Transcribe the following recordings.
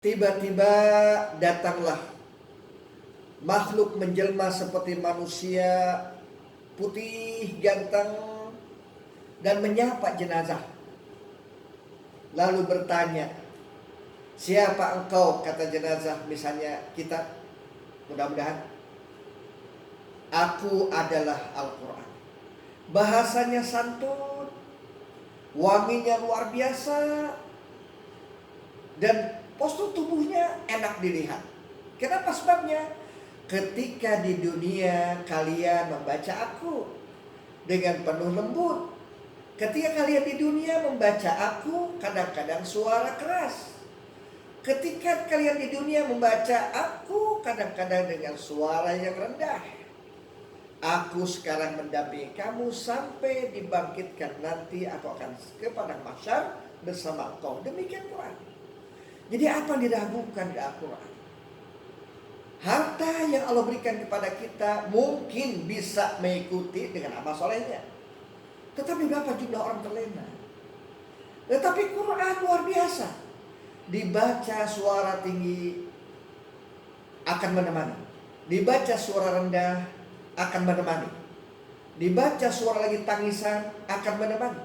Tiba-tiba datanglah makhluk menjelma seperti manusia, putih, ganteng, dan menyapa jenazah. Lalu bertanya, "Siapa engkau?" Kata jenazah, misalnya kita, mudah-mudahan. "Aku adalah Al-Quran." Bahasanya santun, wanginya luar biasa, dan postur tubuhnya enak dilihat. Kenapa sebabnya? Ketika di dunia kalian membaca aku dengan penuh lembut. Ketika kalian di dunia membaca aku, kadang-kadang suara keras. Ketika kalian di dunia membaca aku, kadang-kadang dengan suara yang rendah. Aku sekarang mendampingi kamu sampai dibangkitkan nanti. Aku akan ke padang mahsyar bersama engkau. Demikian Quran. Jadi apa yang diragukan di Al-Quran? Harta yang Allah berikan kepada kita mungkin bisa mengikuti dengan amal solehnya. Tetapi berapa jumlah orang terlena? Tetapi Quran luar biasa. Dibaca suara tinggi akan menemani. Dibaca suara rendah akan menemani. Dibaca suara lagi tangisan akan menemani.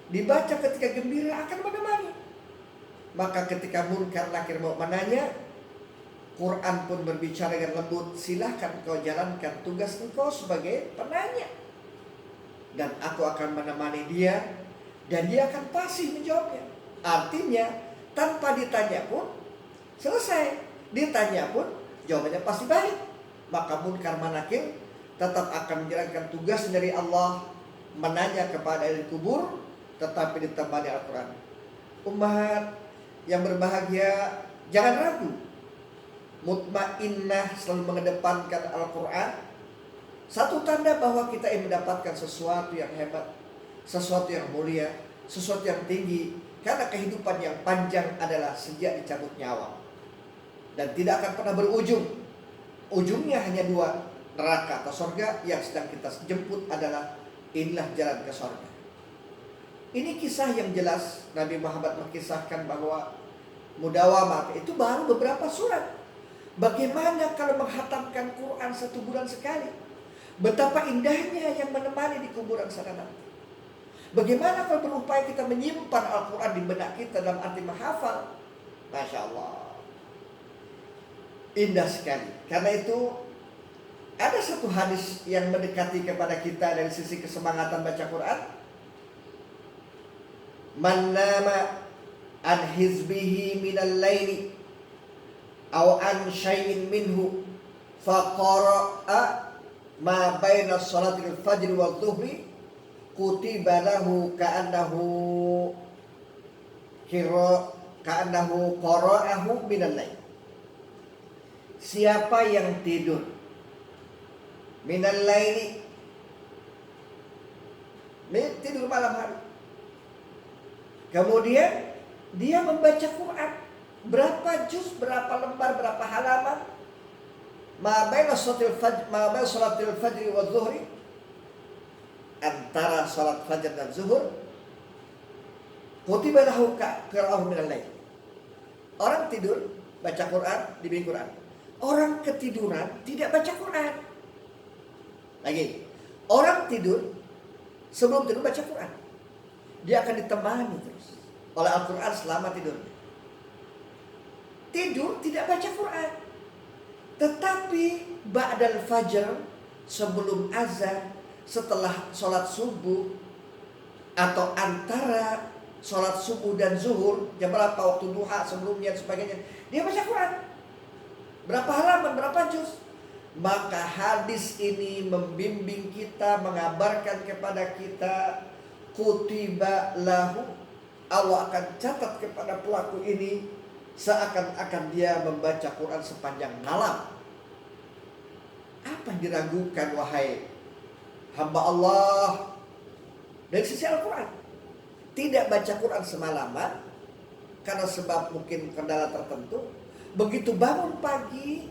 Dibaca ketika gembira akan menemani. Maka ketika munkar nakir mau menanya, Quran pun berbicara dengan lembut, silahkan kau jalankan tugas engkau sebagai penanya. Dan aku akan menemani dia, dan dia akan pasti menjawabnya. Artinya, tanpa ditanya pun, selesai. Ditanya pun, jawabannya pasti baik. Maka munkar manakir tetap akan menjalankan tugas dari Allah, menanya kepada ahli kubur, tetapi ditemani Al-Quran. Umat yang berbahagia, jangan ragu. Mutmainnah, selalu mengedepankan Al-Quran. Satu tanda bahwa kita ingin mendapatkan sesuatu yang hebat, sesuatu yang mulia, sesuatu yang tinggi. Karena kehidupan yang panjang adalah sejak dicabut nyawa, dan tidak akan pernah berujung. Ujungnya hanya dua, neraka atau surga. Yang sedang kita jemput adalah inilah jalan ke surga. Ini kisah yang jelas. Nabi Muhammad mengisahkan bahwa mudawamah itu baru beberapa surat. Bagaimana kalau menghatamkan Quran 1 bulan sekali? Betapa indahnya yang menemani di kuburan sana nanti. Bagaimana kalau berupaya kita menyimpan Al-Quran di benak kita dalam arti menghafal? Masya Allah, indah sekali. Karena itu ada satu hadis yang mendekati kepada kita dari sisi kesemangatan baca Quran. Man nama an hizbihi minal laili aw an syai'in minhu faqara'a ma baina salatil fajr wal dhuhri kutiba lahu ka'annahu qara'ahu minal lail. Siapa yang tidur minal laili, tidur malam hari, kemudian dia membaca Quran, berapa juz, berapa lembar, berapa halaman, ma baina salatil fajr wa zuhri, antara salat fajar dan zuhur, kutiba lahu qira'ahu minal lail. Orang tidur baca Quran, dibimbing Quran. Orang ketiduran tidak baca Quran. Lagi, orang tidur sebelum tidur baca Quran. Dia akan ditemani terus oleh Al-Quran selama tidur. Tidur tidak baca Quran. Tetapi ba'dal fajar, sebelum azan, setelah sholat subuh, atau antara sholat subuh dan zuhur, jam berapa, waktu duha, sebelumnya dan sebagainya, dia baca Quran. Berapa halaman, berapa juz. Maka hadis ini membimbing kita, mengabarkan kepada kita, kutiba lahu, Allah akan catat kepada pelaku ini seakan-akan dia membaca Quran sepanjang malam. Apa yang diragukan wahai hamba Allah dari sisi Al-Quran? Tidak baca Quran semalaman karena sebab mungkin kendala tertentu. Begitu bangun pagi,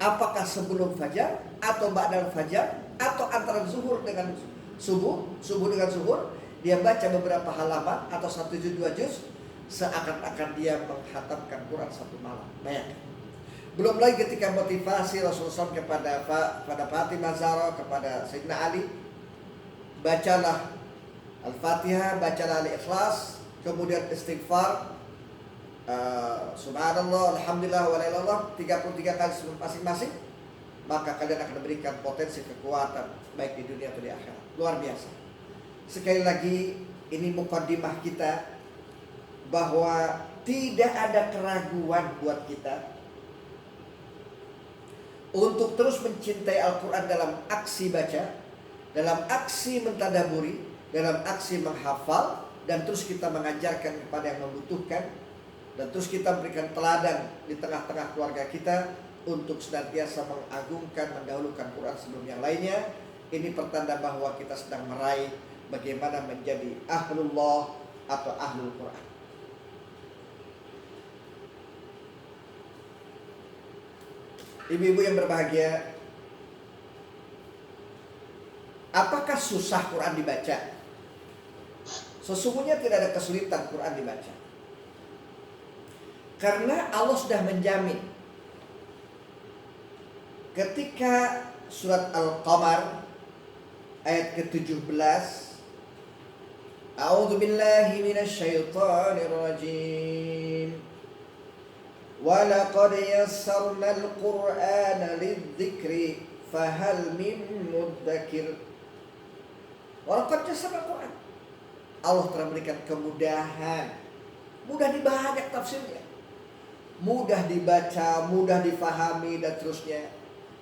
apakah sebelum fajar atau ba'dal fajar atau antara zuhur dengan subuh dengan zuhur, dia baca beberapa halaman atau 1 juz 2 juz seakan-akan dia menghatamkan Quran satu malam. Bayangkan. Belum lagi ketika motivasi Rasulullah SAW kepada Fatimah Zahra, kepada Sayyidina Ali, bacalah Al-Fatihah, bacalah Al-Ikhlas, kemudian istighfar, subhanallah, alhamdulillah, wa la ilaha illallah 33 kali sebelum masing-masing, maka kalian akan diberikan potensi kekuatan baik di dunia atau di akhirat. Luar biasa. Sekali lagi, ini mukaddimah kita bahwa tidak ada keraguan buat kita untuk terus mencintai Al-Quran dalam aksi baca, dalam aksi mentadaburi, dalam aksi menghafal, dan terus kita mengajarkan kepada yang membutuhkan, dan terus kita berikan teladan di tengah-tengah keluarga kita untuk senantiasa mengagungkan, mendahulukan Quran sebelum yang lainnya. Ini pertanda bahwa kita sedang meraih bagaimana menjadi ahlullah atau ahlul Quran. Ibu-ibu yang berbahagia, apakah susah Quran dibaca? Sesungguhnya tidak ada kesulitan Quran dibaca. Karena Allah sudah menjamin. Ketika surat Al-Qamar ayat ke-17, A'udzu billahi minasyaitonir rajim. وَلَقَدْ يَسَّرْنَا الْقُرْآنَ لِلذِّكْرِ فَهَلْ مِن مُّدَّكِرٍ. وَلَقَدْ يَسَّرْنَا الْقُرْآنَ. Allah telah memberikan kemudahan. Mudah dibaca tafsirnya, mudah dibaca, mudah difahami, dan terusnya.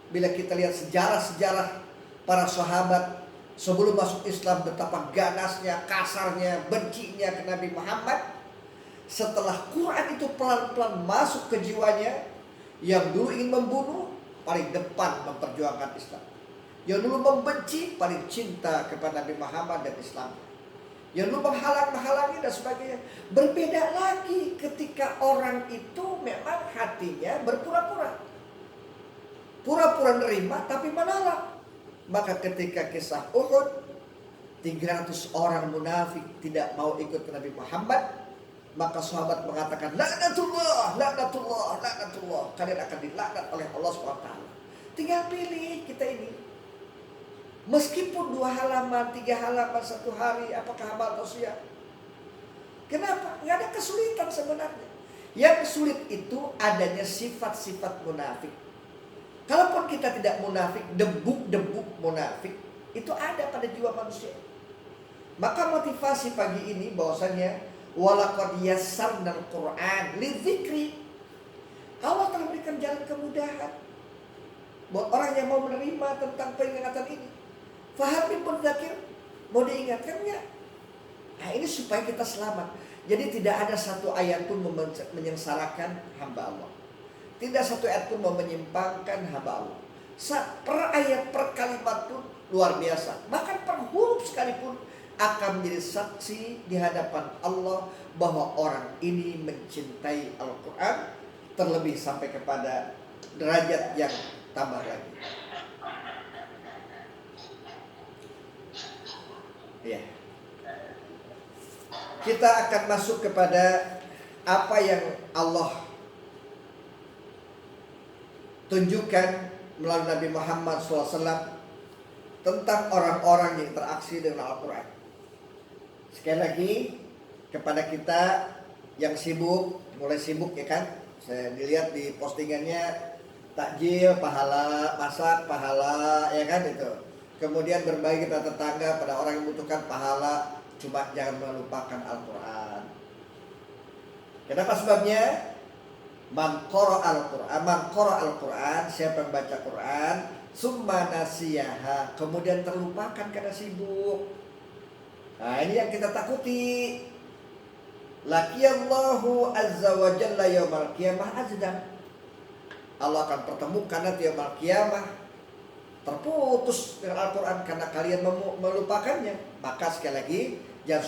Bila kita lihat sejarah-sejarah para sahabat sebelum masuk Islam, betapa ganasnya, kasarnya, bencinya ke Nabi Muhammad. Setelah Quran itu pelan-pelan masuk ke jiwanya, yang dulu ingin membunuh paling depan memperjuangkan Islam, yang dulu membenci paling cinta kepada Nabi Muhammad dan Islam, yang dulu menghalangi dan sebagainya. Berbeda lagi ketika orang itu memang hatinya berpura-pura, pura-pura nerima tapi menolak. Maka ketika kisah Uhud, 300 orang munafik tidak mau ikut ke Nabi Muhammad, maka sahabat mengatakan, laknatullah, laknatullah, laknatullah. Kalian akan dilaknat oleh Allah SWT. Tinggal pilih kita ini. Meskipun 2 halaman, 3 halaman 1 hari, apakah amal atau siap? Kenapa? Nggak ada kesulitan sebenarnya. Yang sulit itu adanya sifat-sifat munafik. Kalaupun kita tidak munafik, debuk-debuk munafik itu ada pada jiwa manusia. Maka motivasi pagi ini bahwasanya walaqad yassarnal Qur'an lidzikri. Allah telah berikan jalan kemudahan buat orang yang mau menerima tentang peringatan ini. Faham bin mudzakir, mau diingatkan enggak? Nah, ini supaya kita selamat. Jadi tidak ada satu ayat pun menyengsarakan hamba Allah. Tidak satu ayat pun mau menyimpangkan hamba Allah. Per ayat, per kalimat pun luar biasa. Bahkan per huruf sekalipun akan menjadi saksi di hadapan Allah bahwa orang ini mencintai Al-Quran, terlebih sampai kepada derajat yang tambah lagi. Ya. Kita akan masuk kepada apa yang Allah tunjukkan melalui Nabi Muhammad SAW tentang orang-orang yang interaksi dengan Al-Quran. Sekali lagi, kepada kita yang sibuk, mulai sibuk ya kan. Saya dilihat di postingannya, takjil, pahala, masak, pahala, ya kan itu. Kemudian berbagi kepada tetangga, pada orang yang membutuhkan pahala. Cuma jangan melupakan Al-Quran. Kenapa sebabnya? Man qara Al-Quran, siapa yang baca Quran, summa nasiyaha, kemudian terlupakan karena sibuk. Nah, ini yang kita takuti. Laqiyallahu azza wa jalla yaumal qiyamah azdan. Allah akan pertemukan nanti yaumal qiyamah, terputus dengan Al-Quran karena kalian melupakannya. Maka sekali lagi, jangan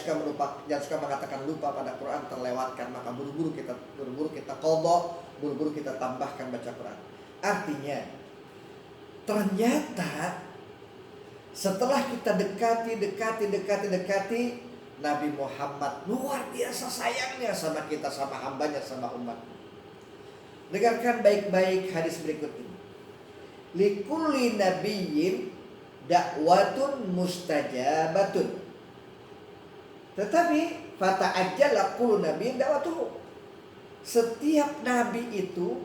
suka mengatakan lupa pada Quran, terlewatkan. Maka buru-buru kita qadha, buru-buru kita tambahkan baca Quran. Artinya, ternyata setelah kita dekati, Nabi Muhammad luar biasa sayangnya sama kita, sama hambanya, sama umat. Dengarkan baik-baik hadis berikut ini. Likulli nabiyyin da'watun mustajabatun. Tetapi fata'ajjala kullu nabiyyin da'watuhu. Setiap nabi itu,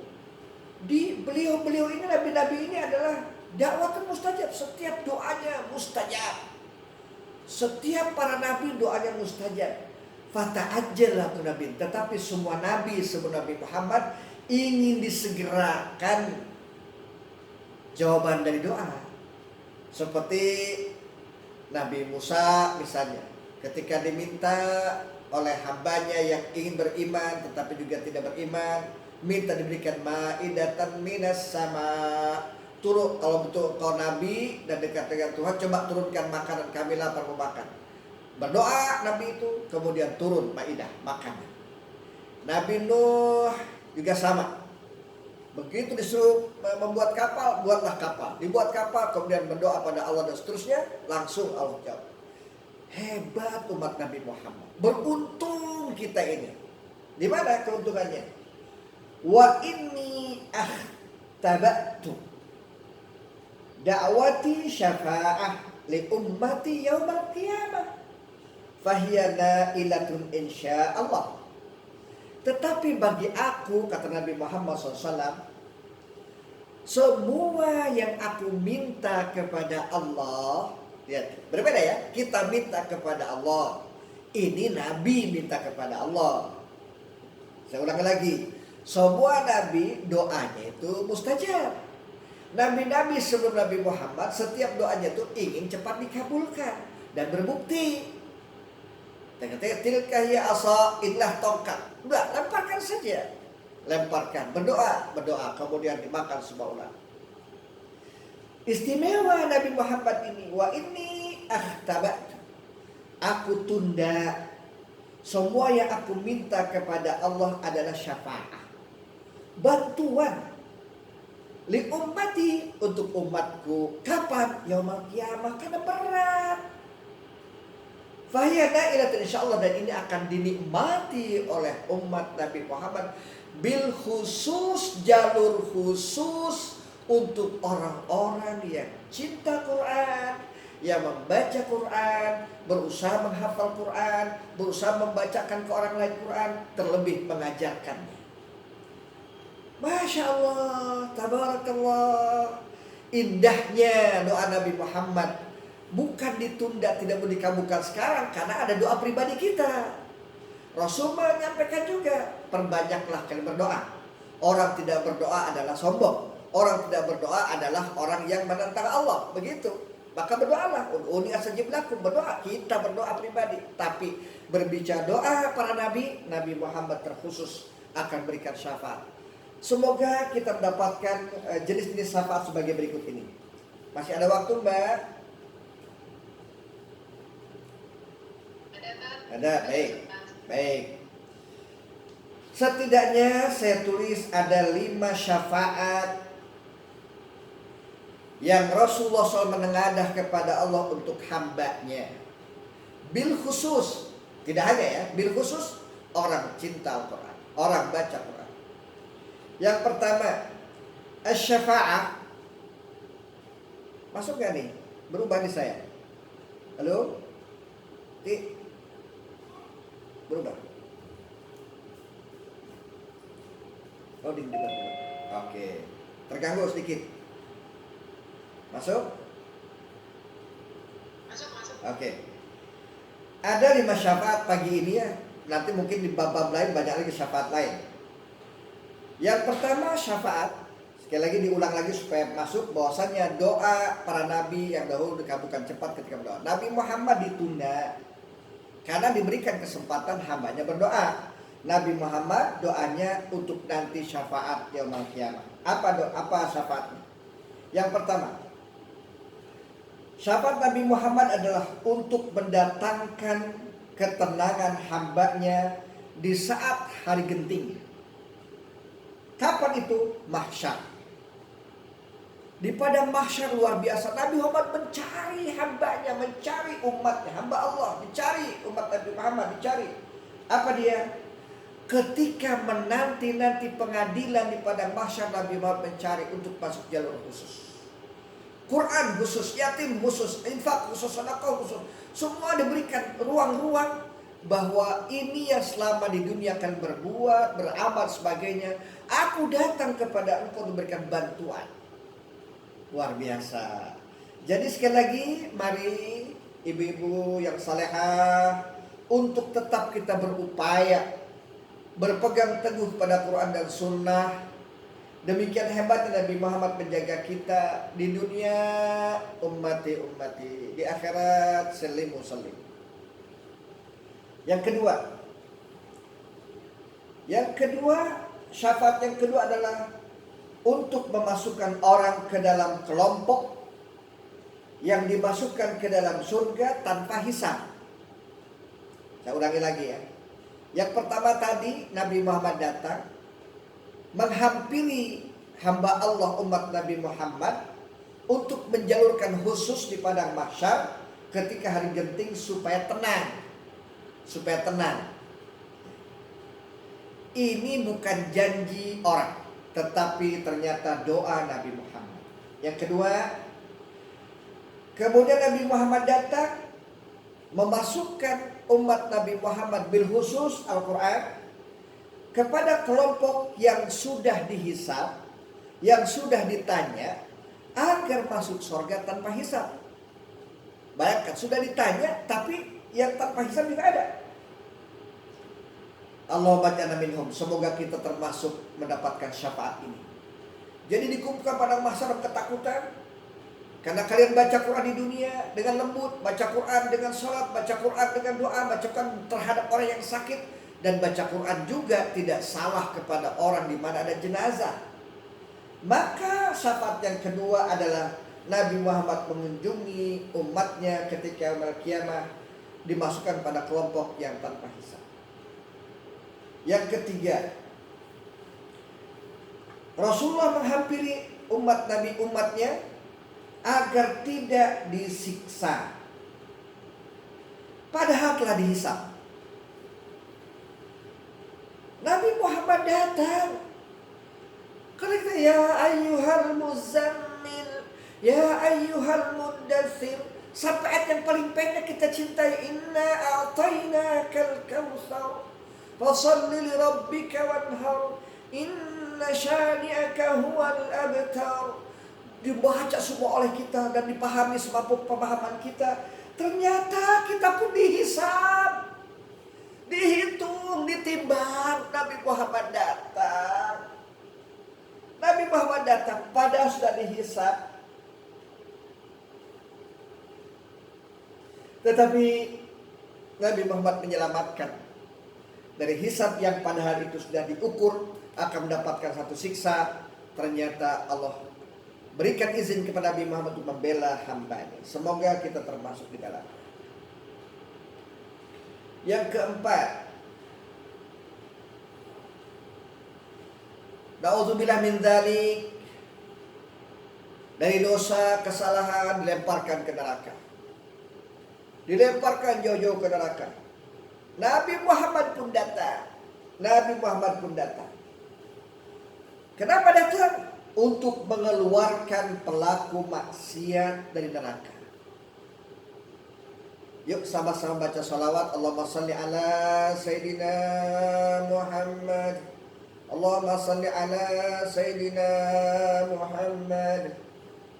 di beliau-beliau ini, nabi-nabi ini adalah dakwatun mustajab. Setiap doanya mustajab. Setiap para nabi doanya mustajab. Fata'ajjala kullu nabiyyin. Tetapi semua nabi sebelum Nabi Muhammad ingin disegerakan jawaban dari doa. Seperti Nabi Musa misalnya, ketika diminta oleh hambanya yang ingin beriman tetapi juga tidak beriman, minta diberikan ma'idatan minas sama, turun, kalau betul kau nabi dan dekat dengan Tuhan, coba turunkan makanan, kami lapar mau makan. Berdoa Nabi itu, kemudian turun maidah, makanan. Nabi Nuh juga sama. Begitu disuruh membuat kapal, buatlah kapal. Dibuat kapal, kemudian berdoa pada Allah dan seterusnya, langsung Allah jawab. Hebat umat Nabi Muhammad. Beruntung kita ini. Di mana keuntungannya? Wa inni ahtabatu da'wati syafa'ah li ummati yaumal qiyamah. Fahiya na'ilatun insyaallah. Tetapi bagi aku, kata Nabi Muhammad SAW, semua yang aku minta kepada Allah, lihat, berbeda ya. Kita minta kepada Allah, ini Nabi minta kepada Allah. Saya ulangi lagi, semua Nabi doanya itu mustajab. Nabi-nabi sebelum Nabi Muhammad, setiap doanya itu ingin cepat dikabulkan dan berbukti. Tilka hiya asa, inilah tongkat. Udah, lemparkan saja. Lemparkan, berdoa, kemudian dimakan semua ular. Istimewa Nabi Muhammad ini, wa inni ahtabatu. Aku tunda. Semua yang aku minta kepada Allah adalah syafaat, bantuan li ummati, untuk umatku. Kapan? Yaumul qiyamah, karena berat. Fahiya na'ilatun insyaallah, dan ini akan dinikmati oleh umat Nabi Muhammad bil khusus, jalur khusus untuk orang-orang yang cinta Quran, yang membaca Quran, berusaha menghafal Quran, berusaha membacakan ke orang lain Quran, terlebih mengajarkannya. Masya Allah, tabarakallah. Indahnya doa Nabi Muhammad. Bukan ditunda, tidak mau dikabulkan sekarang, karena ada doa pribadi kita. Rasul menyampaikan juga, perbanyaklah kalian berdoa. Orang tidak berdoa adalah sombong. Orang tidak berdoa adalah orang yang menentang Allah. Begitu. Maka berdoalah. Ud'uni astajib lakum, berdoa. Kita berdoa pribadi. Tapi berbicara doa para nabi, Nabi Muhammad terkhusus akan berikan syafaat. Semoga kita mendapatkan jenis-jenis syafaat sebagai berikut ini. Masih ada waktu, Mbak? Ada, baik. Setidaknya saya tulis ada 5 syafaat yang Rasulullah SAW menengadah kepada Allah untuk hambanya. Bil khusus, tidak hanya ya, bil khusus orang cinta Al-Quran, orang baca Quran. Yang pertama, asy-syafa'ah. Masuk gak nih? Berubah nih saya. Halo? Berubah. Oh, di depan. Oke. Terganggu sedikit. Masuk? Masuk. Oke. Ada 5 syafaat pagi ini ya. Nanti mungkin di bab-bab lain banyak lagi syafaat lain. Yang pertama syafaat, sekali lagi diulang lagi supaya masuk, bahwasannya doa para nabi yang dahulu dikabulkan cepat ketika berdoa. Nabi Muhammad ditunda karena diberikan kesempatan hambanya berdoa. Nabi Muhammad doanya untuk nanti syafaat yaumul qiyamah. Apa syafaatnya? Yang pertama, syafaat Nabi Muhammad adalah untuk mendatangkan ketenangan hambanya di saat hari genting. Kapan itu? Mahsyar. Di padang mahsyar luar biasa. Nabi Muhammad mencari hambanya, mencari umatnya, hamba Allah, dicari umat Nabi Muhammad, dicari. Apa dia? Ketika menanti-nanti pengadilan di padang mahsyar, Nabi Muhammad mencari untuk masuk jalur khusus. Quran khusus, yatim khusus, infak khusus, sedekah khusus. Semua diberikan ruang-ruang bahwa ini yang selama di dunia akan berbuat, beramal sebagainya. Aku datang kepada engkau memberikan bantuan. Luar biasa. Jadi sekali lagi, mari ibu-ibu yang salehah untuk tetap kita berupaya berpegang teguh pada Quran dan Sunnah. Demikian hebatnya Nabi Muhammad menjaga kita di dunia, ummati, di akhirat selimu selim. Yang kedua, syafaat yang kedua adalah untuk memasukkan orang ke dalam kelompok yang dimasukkan ke dalam surga tanpa hisab. Saya ulangi lagi ya. Yang pertama tadi, Nabi Muhammad datang menghampiri hamba Allah umat Nabi Muhammad untuk menjalurkan khusus di padang mahsyar ketika hari genting supaya tenang. Ini bukan janji orang, tetapi ternyata doa Nabi Muhammad. Yang kedua, kemudian Nabi Muhammad datang memasukkan umat Nabi Muhammad bil khusus Al-Quran kepada kelompok yang sudah dihisab, yang sudah ditanya agar masuk surga tanpa hisab. Bayangkan, sudah ditanya tapi yang tanpa hisab juga ada. Allahumma ja'alna minhum. Semoga kita termasuk mendapatkan syafaat ini. Jadi dikumpulkan pada masa ketakutan karena kalian baca Quran di dunia dengan lembut, baca Quran dengan sholat, baca Quran dengan doa, baca Quran terhadap orang yang sakit, dan baca Quran juga tidak salah kepada orang di mana ada jenazah. Maka syafaat yang kedua adalah Nabi Muhammad mengunjungi umatnya ketika yaumul qiyamah, dimasukkan pada kelompok yang tanpa hisab. Yang ketiga, Rasulullah menghampiri umatnya agar tidak disiksa, padahal telah dihisab. Nabi Muhammad datang, kata ya ayyuhal muzammil, ya ayyuhal muddathir, sampai ayat yang paling pendek kita cintai, inna a'tainakal kautsar fasholli li rabbika wanhar inna syani'aka huwal abtar. Dibaca semua oleh kita dan dipahami semampu pemahaman kita. Ternyata kita pun dihisab, dihitung, ditimbang. Nabi Muhammad datang. Padahal sudah dihisab. Tetapi Nabi Muhammad menyelamatkan dari hisab yang pada hari itu sudah diukur akan mendapatkan satu siksa. Ternyata Allah berikan izin kepada Nabi Muhammad untuk membela hambanya. Semoga kita termasuk di dalam. Yang keempat, na'udzubillah min dzalik, dari dosa kesalahan dilemparkan ke neraka. Dilemparkan jauh-jauh ke neraka. Nabi Muhammad pun datang. Kenapa datang? Untuk mengeluarkan pelaku maksiat dari neraka. Yuk sama-sama baca salawat. Allahumma salli ala Sayyidina Muhammad. Allahumma salli ala Sayyidina Muhammad.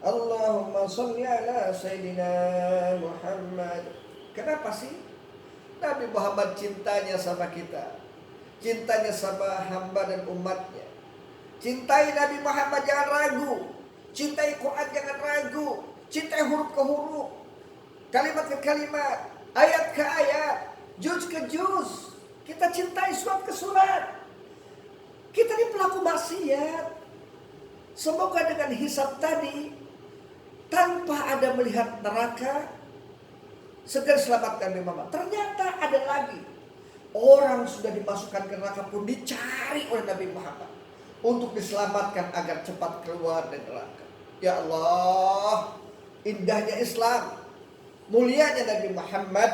Allahumma salli ala Sayyidina Muhammad. Kenapa sih? Nabi Muhammad cintanya sama kita, cintanya sama hamba dan umatnya. Cintai Nabi Muhammad, jangan ragu. Cintai Quran, jangan ragu. Cintai huruf ke huruf, kalimat ke kalimat, ayat ke ayat, juz ke juz. Kita cintai surat ke surat. Kita ini pelaku maksiat. Semoga dengan hisab tadi, tanpa ada melihat neraka, segera selamatkan Nabi Muhammad. Ternyata ada lagi orang sudah dimasukkan ke neraka pun dicari oleh Nabi Muhammad untuk diselamatkan agar cepat keluar dari neraka. Ya Allah, indahnya Islam, mulianya Nabi Muhammad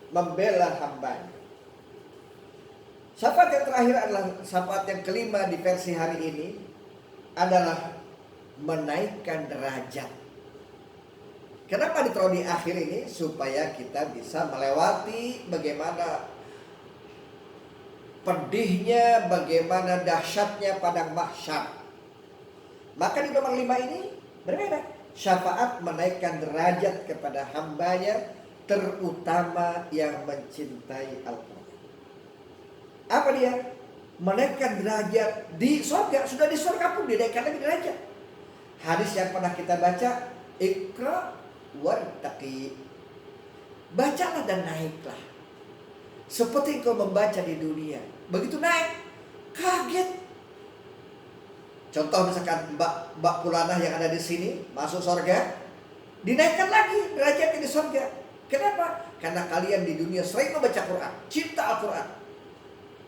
membela hambanya. Syafaat yang terakhir adalah syafaat yang kelima di versi hari ini adalah menaikkan derajat. Kenapa ditaruh di akhir ini? Supaya kita bisa melewati bagaimana pedihnya, bagaimana dahsyatnya padang mahsyar. Maka di nomor 5 ini berbeda. Syafaat menaikkan derajat kepada hambanya, terutama yang mencintai Al-Quran. Apa dia? Menaikkan derajat di surga. Sudah di surga pun dinaikkan lagi derajat. Hadis yang pernah kita baca, Iqra wartaqi. Bacalah dan naiklah. Seperti engkau membaca di dunia. Begitu naik, kaget. Contoh misalkan Mbak Pulanah yang ada di sini masuk surga, dinaikkan lagi derajatnya di surga. Kenapa? Karena kalian di dunia sering membaca Quran, cinta Al-Quran,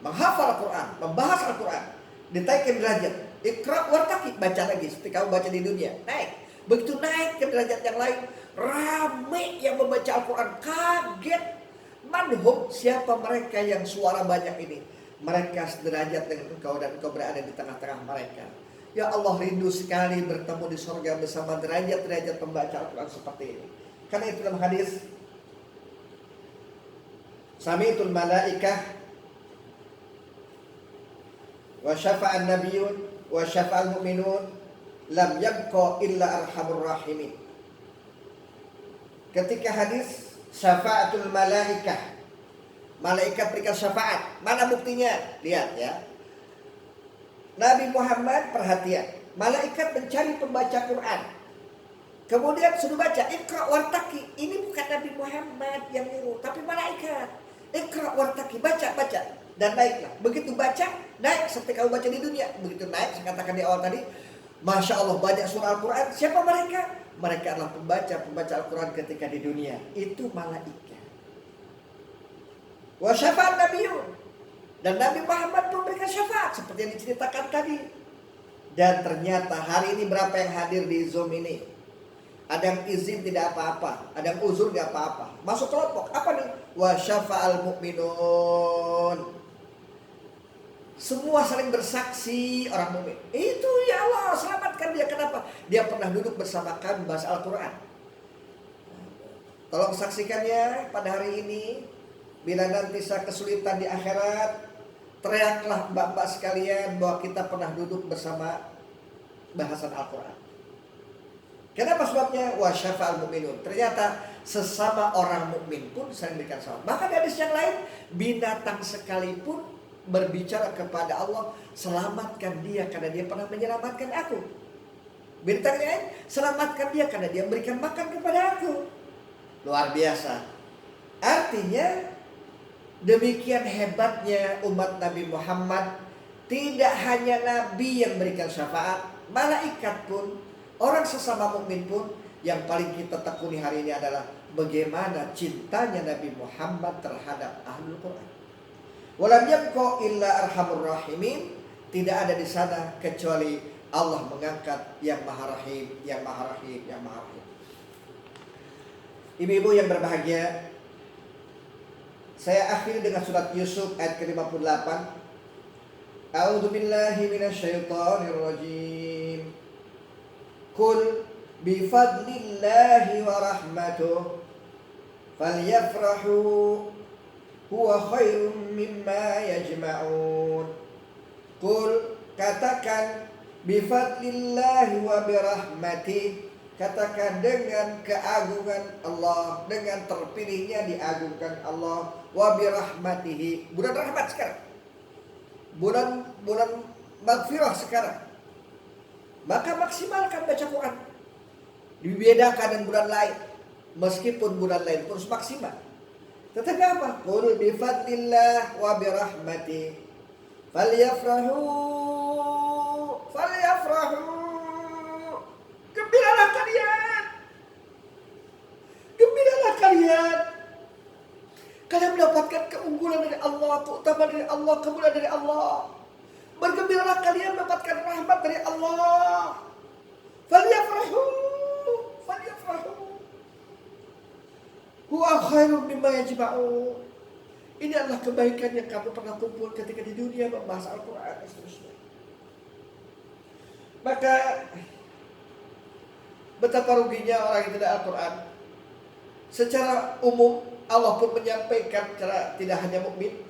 menghafal Al-Quran, membahas Al-Quran, ditaikkan derajat. Iqra wartaqi, baca lagi seperti kamu baca di dunia, naik. Begitu naik ke derajat yang lain, rame yang membaca Al-Quran, kaget. Manhum, siapa mereka yang suara banyak ini? Mereka sederajat dengan engkau dan engkau berada di tengah-tengah mereka. Ya Allah, rindu sekali bertemu di surga bersama derajat-derajat pembaca Al-Quran seperti ini. Karena itu dalam hadis, Sami'tul malaikah wa syafa'an nabiyun wa syafa'al mu'minun lam yabqa illa arhamur rahimin. Ketika hadis syafa'atul malaikah, malaikat berikan syafaat. Mana buktinya? Lihat ya. Nabi Muhammad, perhatian, malaikat mencari pembaca Quran. Kemudian sudah baca Iqra wartaqi. Ini bukan Nabi Muhammad yang nyuruh, tapi malaikat. Iqra wartaqi, baca dan naiklah. Begitu baca, naik seperti kamu baca di dunia. Begitu naik, saya katakan di awal tadi, Masya Allah banyak surah Al-Quran. Siapa mereka? Mereka adalah pembaca Al-Quran ketika di dunia. Itu malaikat. Wa syafa'an nabiyun. Dan Nabi Muhammad memberikan syafaat seperti yang diceritakan tadi. Dan ternyata hari ini berapa yang hadir di Zoom ini? Ada yang izin tidak apa-apa, ada yang uzur tidak apa-apa. Masuk kelompok, apa nih? Wa syafa'al mu'minun. Semua saling bersaksi orang mukmin. Itu ya Allah, selamatkan dia. Kenapa? Dia pernah duduk bersama kami bahas Al-Quran. Tolong saksikannya pada hari ini. Bila nanti saya kesulitan di akhirat, teriaklah mbak-mbak sekalian bahwa kita pernah duduk bersama bahasan Al-Quran. Kenapa sebabnya? Wa syafa'al mu'minun. Ternyata sesama orang mukmin pun saling berikan syafaat. Bahkan di hadis yang lain, binatang sekalipun berbicara kepada Allah, selamatkan dia karena dia pernah menyelamatkan aku. Binatang lain, selamatkan dia karena dia memberikan makan kepada aku. Luar biasa. Artinya demikian hebatnya umat Nabi Muhammad. Tidak hanya Nabi yang memberikan syafaat, malaikat pun, orang sesama mukmin pun. Yang paling kita tekuni hari ini adalah bagaimana cintanya Nabi Muhammad terhadap Ahlul Quran. Walam yabqa illa arhamur rahimin. Tidak ada di sana kecuali Allah mengangkat yang Maha Rahim, yang Maha Rahim, yang Maha Rahim. Ibu-ibu yang berbahagia, saya akhiri dengan surat Yusuf ayat ke-58. A'udzu billahi minasyaitonir rajim. Qul bi fadlillahi wa rahmatuh falyafrahu huwa khairum mimma yajma'un. Qul, katakan, bi fadlillahi wa bi rahmatih, katakan dengan keagungan Allah, dengan terpilihnya diagungkan Allah, wa bi rahmatihi, bulan rahmat sekarang, bulan maghfirah sekarang. Maka maksimalkan baca Quran. Dibedakan dengan bulan lain. Meskipun bulan lain terus maksimal. Tetapi apa? Qul bi fadlillah wa bi rahmatih falyafrahu. Gembiralah kalian. Gembiralah kalian. Kalian mendapatkan keunggulan dari Allah, keutamaan dari Allah, kemuliaan dari Allah. Bergembiralah kalian mendapatkan rahmat dari Allah. Falyafrahu. ma yajma'un. Ini adalah kebaikan yang kamu pernah kumpul ketika di dunia membahas Al-Quran dan seterusnya. Maka betapa ruginya orang yang tidak Al-Quran. Secara umum Allah pun menyampaikan secara tidak hanya mukmin.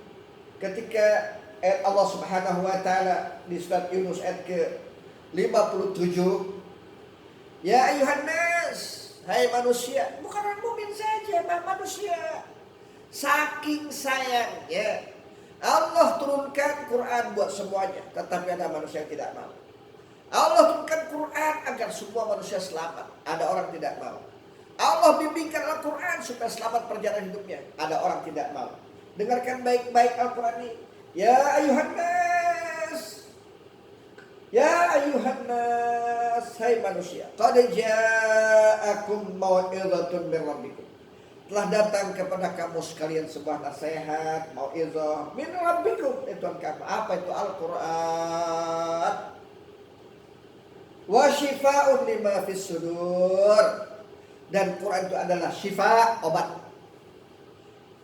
Ketika ayat Allah Subhanahu wa taala di surat Yunus ayat ke-57, ya ayuhan nas, hai manusia, bukan orang mukmin saja, manusia. Saking sayangnya Allah turunkan Quran buat semuanya, tetapi ada manusia yang tidak mau. Allah turunkan Quran agar semua manusia selamat, ada orang tidak mau. Allah bimbingkan Al-Quran supaya selamat perjalanan hidupnya, ada orang tidak mau. Dengarkan baik-baik Al-Quran ini. Ya ayuhan nas, ya ayuhan nas, hai manusia, qad ja'akum mau'izatun min rabbikum. Telah datang kepada kamu sekalian sebuah nasihat, mau'izah min rabbikum, itu Tuhan kamu. Apa itu? Al-Quran. Wa shifa'un lima fis sudur. Dan Quran itu adalah syifa, obat.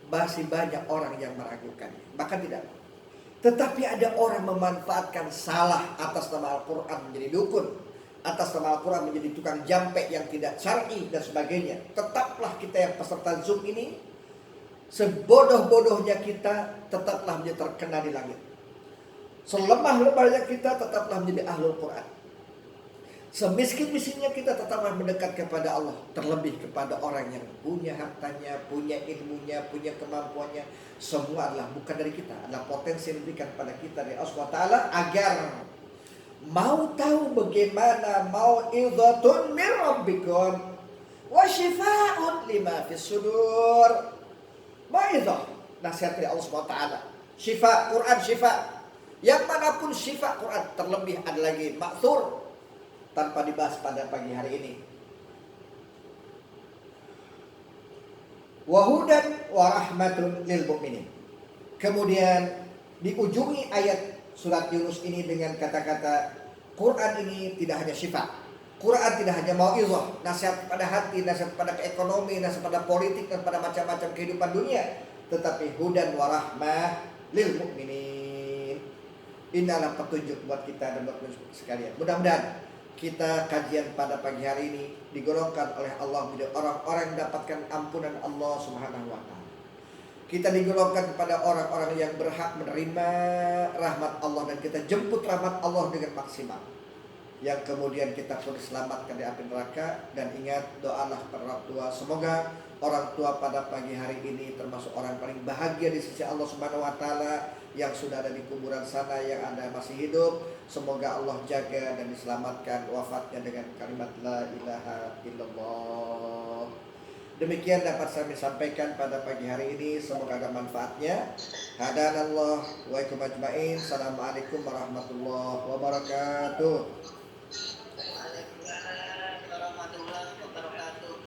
Masih banyak orang yang meragukannya, bahkan tidak. Tetapi ada orang memanfaatkan salah atas nama Al-Quran menjadi dukun, atas nama Al-Quran menjadi tukang jampe yang tidak syar'i dan sebagainya. Tetaplah kita yang peserta Zoom ini, sebodoh-bodohnya kita, tetaplah menjadi terkena di langit. Selemah-lemahnya kita, tetaplah menjadi ahlul Quran. Semiskin-miskinnya kita tetaplah mendekat kepada Allah. Terlebih kepada orang yang punya hartanya, punya ilmunya, punya kemampuannya. Semua adalah bukan dari kita, adalah potensi yang diberikan kepada kita dari Allah SWT, agar mau tahu bagaimana mau'izatun min rabbikum wa shifa'un lima fis sudur. Mau'izah, nasihat dari Allah SWT. Syifa, Quran syifa. Yang manapun syifa Quran. Terlebih ada lagi ma'thur, tanpa dibahas pada pagi hari ini. Wahudan warahmatun lil mu'minin. Kemudian diujungi ayat surat Yunus ini dengan kata-kata Quran ini tidak hanya syifa. Quran tidak hanya mau'izah, nasihat pada hati, nasihat pada ekonomi, nasihat pada politik, dan pada macam-macam kehidupan dunia, tetapi hudan warahmah lil mu'minin. Ini adalah petunjuk buat kita dan buat sekalian. Mudah-mudahan kita kajian pada pagi hari ini digolongkan oleh Allah menjadi orang-orang yang mendapatkan ampunan Allah Subhanahu wa taala. Kita digolongkan kepada orang-orang yang berhak menerima rahmat Allah, dan kita jemput rahmat Allah dengan maksimal. Yang kemudian kita pun diselamatkan dari api neraka. Dan ingat, doalah para orang tua. Semoga orang tua pada pagi hari ini termasuk orang paling bahagia di sisi Allah Subhanahu wa taala, yang sudah ada di kuburan sana, yang ada masih hidup. Semoga Allah jaga dan diselamatkan wafatnya dengan kalimat la ilaha illallah. Demikian dapat saya sampaikan pada pagi hari ini. Semoga ada manfaatnya. Hadanallah wa ikum ajmain. Assalamualaikum warahmatullahi wabarakatuh.